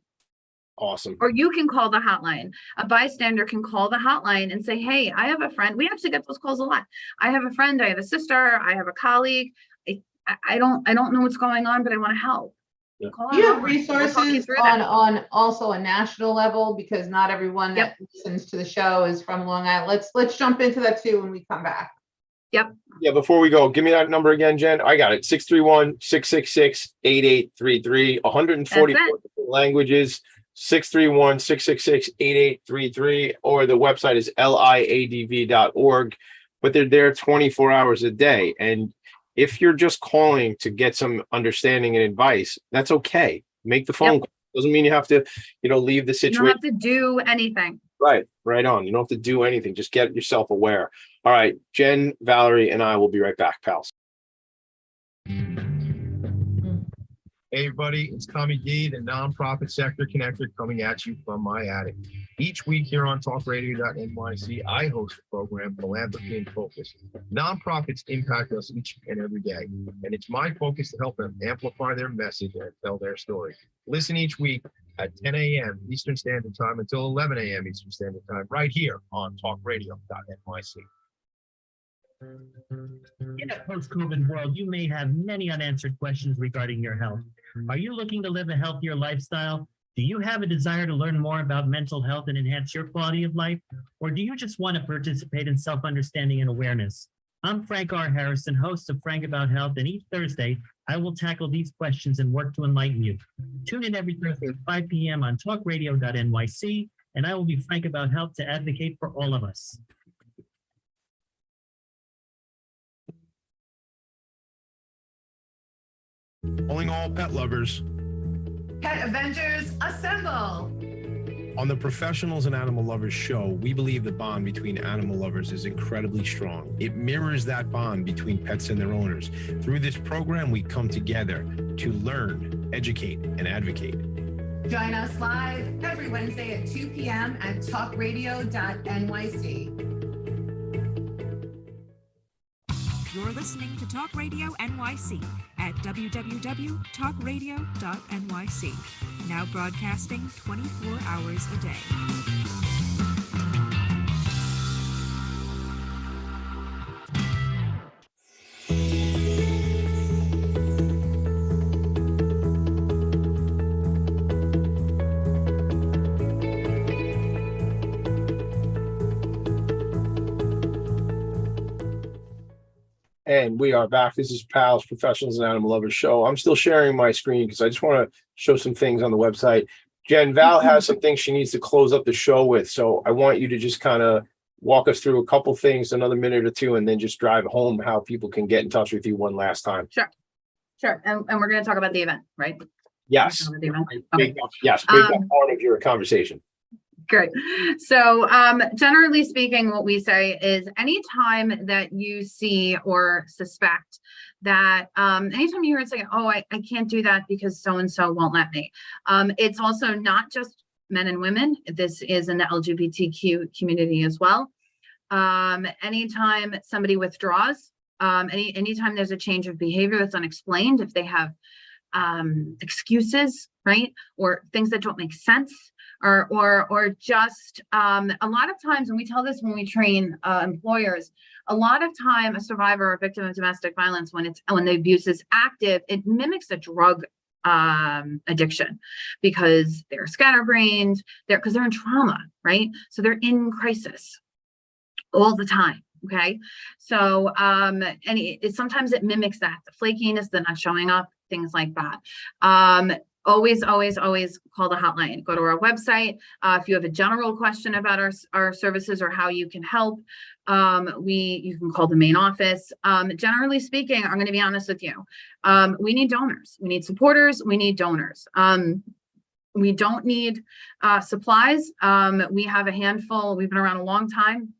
Awesome. Or you can call the hotline. A bystander can call the hotline and say, hey, I have a friend. We actually get those calls a lot. I have a friend, I have a sister, I have a colleague. I don't know what's going on, but I want to help. Yeah. Call Do you our have hotline. We'll talk you resources through that. on also a national level? Because not everyone that listens to the show is from Long Island. Let's jump into that too when we come back. Yep. Yeah, before we go, give me that number again, Jen. I got it. 631-666-8833. 144 different languages. 631-666-8833. Or the website is LIADV.org. But they're there 24 hours a day. And if you're just calling to get some understanding and advice, that's okay. Make the phone call. Doesn't mean you have to, leave the You situation. don't have to do anything. Right on. You don't have to do anything. Just get yourself aware. All right, Jen, Valerie, and I will be right back, pals. Hey everybody, it's Tommy D, the nonprofit sector connector, coming at you from my attic. Each week here on talkradio.nyc, I host a program, Philanthropy in Focus. Nonprofits impact us each and every day, and it's my focus to help them amplify their message and tell their story. Listen each week at 10 a.m. Eastern Standard Time until 11 a.m. Eastern Standard Time, right here on talkradio.nyc. In a post-COVID world, you may have many unanswered questions regarding your health. Are you looking to live a healthier lifestyle? Do you have a desire to learn more about mental health and enhance your quality of life? Or do you just want to participate in self-understanding and awareness? I'm Frank R. Harrison, host of Frank About Health, and each Thursday, I will tackle these questions and work to enlighten you. Tune in every Thursday at 5 p.m. on talkradio.nyc, and I will be Frank About Health to advocate for all of us. Calling all pet lovers. Pet Avengers, assemble! On the Professionals and Animal Lovers show, we believe the bond between animal lovers is incredibly strong. It mirrors that bond between pets and their owners. Through this program, we come together to learn, educate, and advocate. Join us live every Wednesday at 2 p.m. at talkradio.nyc. You're listening to Talk Radio NYC at www.talkradio.nyc. Now broadcasting 24 hours a day. And we are back. This is Pals, Professionals and Animal Lovers show. I'm still sharing my screen because I just want to show some things on the website. Jen, Val has some things she needs to close up the show with. So I want you to just kind of walk us through a couple things, another minute or two, and then just drive home how people can get in touch with you one last time. Sure. And we're going to talk about the event, right? Yes. The event. Make that part of your conversation. Good. So generally speaking, what we say is anytime that you see or suspect that anytime you hear it saying, oh, I can't do that because so-and-so won't let me. It's also not just men and women. This is in the LGBTQ community as well. Anytime somebody withdraws, anytime there's a change of behavior that's unexplained, if they have excuses, right? Or things that don't make sense. Or just a lot of times, and we tell this when we train employers, a lot of time a survivor or victim of domestic violence, when the abuse is active, it mimics a drug addiction because they're scatterbrained, because they're in trauma, right? So they're in crisis all the time. Okay, so sometimes it mimics that, the flakiness, the not showing up, things like that. always call the hotline. Go to our website. If you have a general question about our services or how you can help, you can call the main office. Generally speaking, I'm going to be honest with you. We need donors. We need supporters. We need donors. We don't need supplies. We have a handful. We've been around a long time.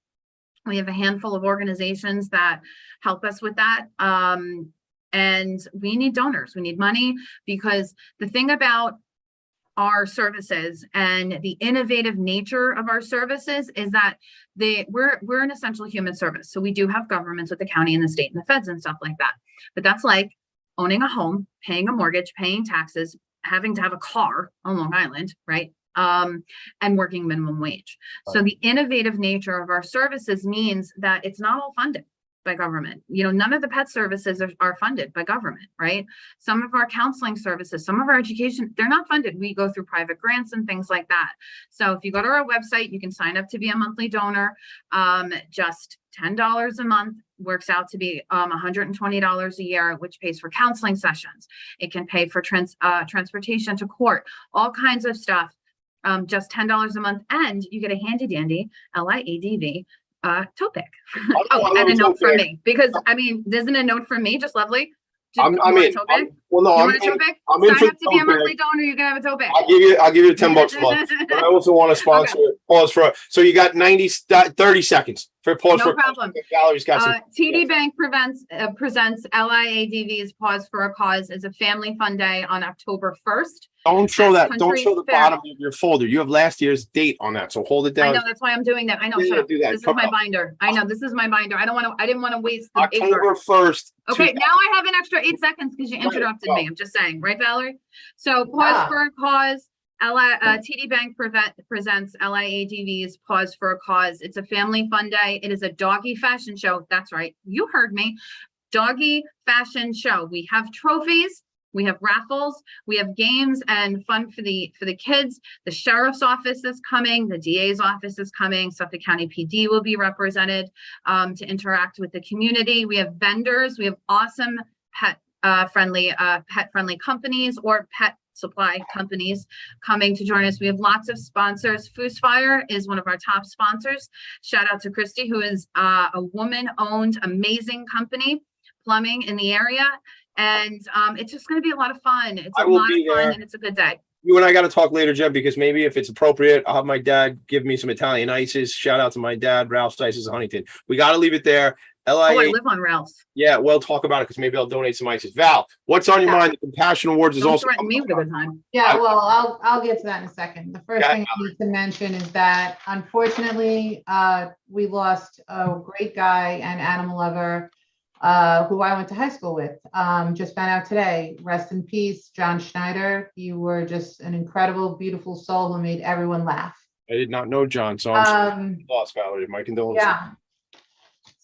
We have a handful of organizations that help us with that. And we need donors. We need money, because the thing about our services and the innovative nature of our services is that we're an essential human service. So we do have governments with the county and the state and the feds and stuff like that. But that's like owning a home, paying a mortgage, paying taxes, having to have a car on Long Island, right? And working minimum wage. So the innovative nature of our services means that it's not all funded by government. None of the pet services are funded by government, right? Some of our counseling services, some of our education, they're not funded. We go through private grants and things like that. So if you go to our website, you can sign up to be a monthly donor. Just $10 a month works out to be $120 a year, which pays for counseling sessions. It can pay for transportation to court, all kinds of stuff. Just $10 a month, and you get a handy dandy LIADV tote bag. And a note from me, because isn't a note from me just lovely? I'm in. Want a tote bag? I'm in Sign for up to be a monthly donor. You can have a tote bag. I'll give you the $10 a month. But I also want to sponsor Paws for. So you got 30 seconds for Paws no for. problem. Valerie's got some. TD Bank presents LIADV's Paws for a Cause as a family fun day on October 1st. Don't show that. Don't Country show the Fair. bottom of your folder. You have last year's date on that, so hold it down. I know, that's why I'm doing that. I know. Yeah, shut up. do that. This is Come my on. binder. I know, this is my binder. I didn't want to waste the paper. October 1st. Okay, now I have an extra 8 seconds because you interrupted me. I'm just saying, right, Valerie? So Paws for a Cause, TD Bank presents LIADV's Paws for a Cause. It's a family fun day. It is a doggy fashion show. That's right. You heard me. Doggy fashion show. We have trophies. We have raffles, we have games and fun for the kids. The sheriff's office is coming, the DA's office is coming, Suffolk County PD will be represented to interact with the community. We have vendors, we have awesome pet friendly companies or pet supply companies coming to join us. We have lots of sponsors. Foosfire is one of our top sponsors. Shout out to Christy, who is a woman-owned amazing company, plumbing in the area. And it's just going to be a lot of fun. It's a lot of fun and it's a good day. You and I got to talk later, Jeb, because maybe if it's appropriate, I'll have my dad give me some Italian ices. Shout out to my dad, Ralph's Ices of Huntington. We got to leave it there. I live on Ralph's. Yeah, we'll talk about it because maybe I'll donate some ices. Val, what's on your mind? The Compassion Awards is Don't also threaten me with a good time. Yeah, well, I'll get to that in a second. The first thing I need to mention is that unfortunately, we lost a great guy and animal lover who I went to high school with. Just found out today, rest in peace, John Schneider. You were just an incredible, beautiful soul who made everyone laugh. I did not know John, so I'm lost, Valerie. My condolences. Yeah.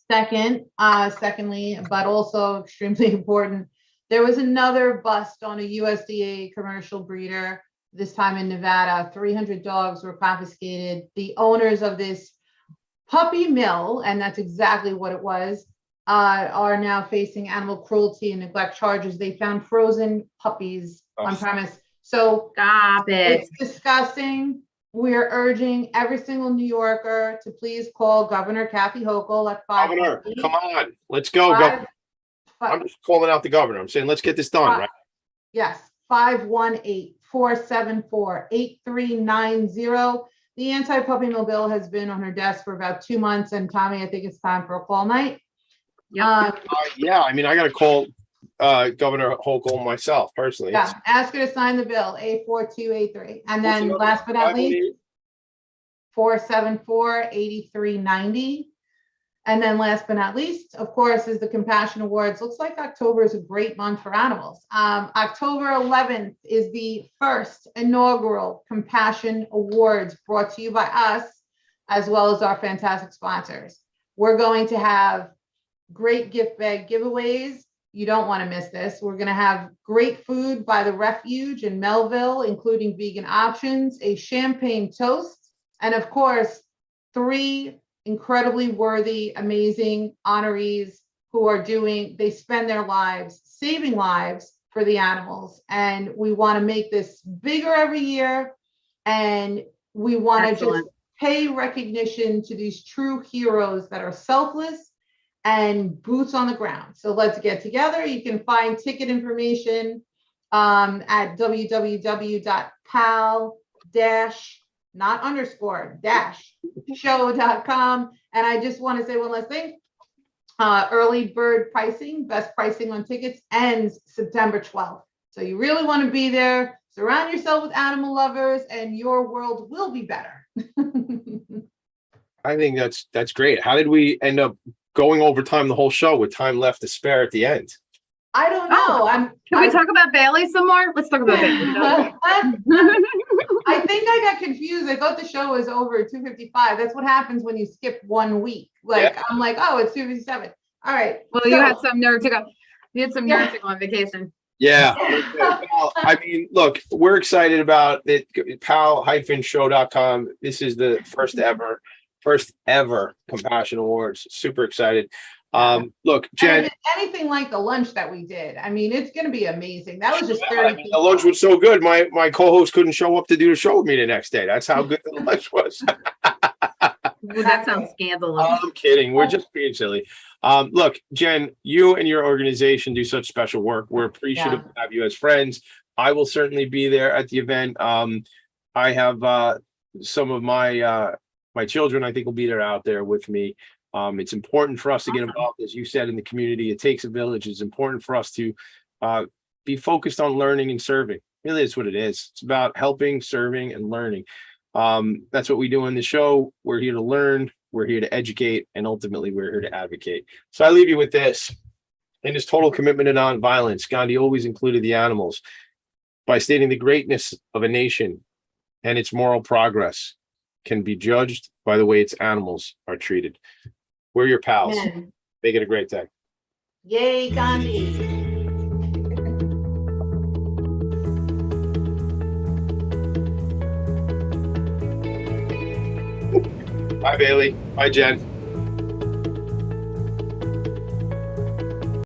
Secondly, but also extremely important, there was another bust on a USDA commercial breeder, this time in Nevada. 300 dogs were confiscated. The owners of this puppy mill, and that's exactly what it was, are now facing animal cruelty and neglect charges. They found frozen puppies on premise. So stop it. It's disgusting. We're urging every single New Yorker to please call Governor Kathy Hochul at 5. Governor, come on, let's go. I'm just calling out the governor. I'm saying let's get this done, right? Yes, 518-474-8390. The anti-puppy mill bill has been on her desk for about 2 months, and Tommy, I think it's time for a call night. Yeah, I mean, I got to call Governor Hochul myself personally. Yeah, ask her to sign the bill, A4283. And then last but not least, 474-8390. And then last but not least, of course, is the Compassion Awards. Looks like October is a great month for animals. October 11th is the first inaugural Compassion Awards brought to you by us, as well as our fantastic sponsors. We're going to have great gift bag giveaways. You don't want to miss this. We're going to have great food by the Refuge in Melville, including vegan options, a champagne toast, and of course, 3 incredibly worthy, amazing honorees who are they spend their lives saving lives for the animals. And we want to make this bigger every year. And we want to just Excellent. pay recognition to these true heroes that are selfless and boots on the ground. So let's get together. You can find ticket information at www.pal-show.com. And I just want to say one last thing. Early bird pricing, best pricing on tickets ends September 12th. So you really want to be there. Surround yourself with animal lovers and your world will be better. I think that's great. How did we end up going over time the whole show with time left to spare at the end? I don't know. Can we talk about Bailey some more? Let's talk about Bailey. I think I got confused. I thought the show was over at 2:55. That's what happens when you skip 1 week. Like, I'm like, oh, it's 2:57. All right. Well, you had some nerve to go. You had some nerve to go on vacation. Yeah. Well, I mean, look, we're excited about it. Pal-show.com. This is the first ever Compassion Awards. Super excited. Look, Jen, anything like the lunch that we did. I mean, it's going to be amazing. That was just 30 the lunch was so good. My co-host couldn't show up to do the show with me the next day. That's how good the lunch was. Well, that sounds scandalous. I'm kidding. We're just being silly. Look, Jen, you and your organization do such special work. We're appreciative to have you as friends. I will certainly be there at the event. I have some of my children, I think, will be there out there with me. It's important for us to get involved, as you said, in the community. It takes a village. It's important for us to be focused on learning and serving. Really, it's what it is. It's about helping, serving, and learning. That's what we do on the show. We're here to learn, we're here to educate, and ultimately we're here to advocate. So I leave you with this. In his total commitment to nonviolence, Gandhi always included the animals by stating the greatness of a nation and its moral progress can be judged by the way its animals are treated. We're your pals. Amen. Make it a great day. Yay, Gandhi. Bye, Bailey. Bye, Jen.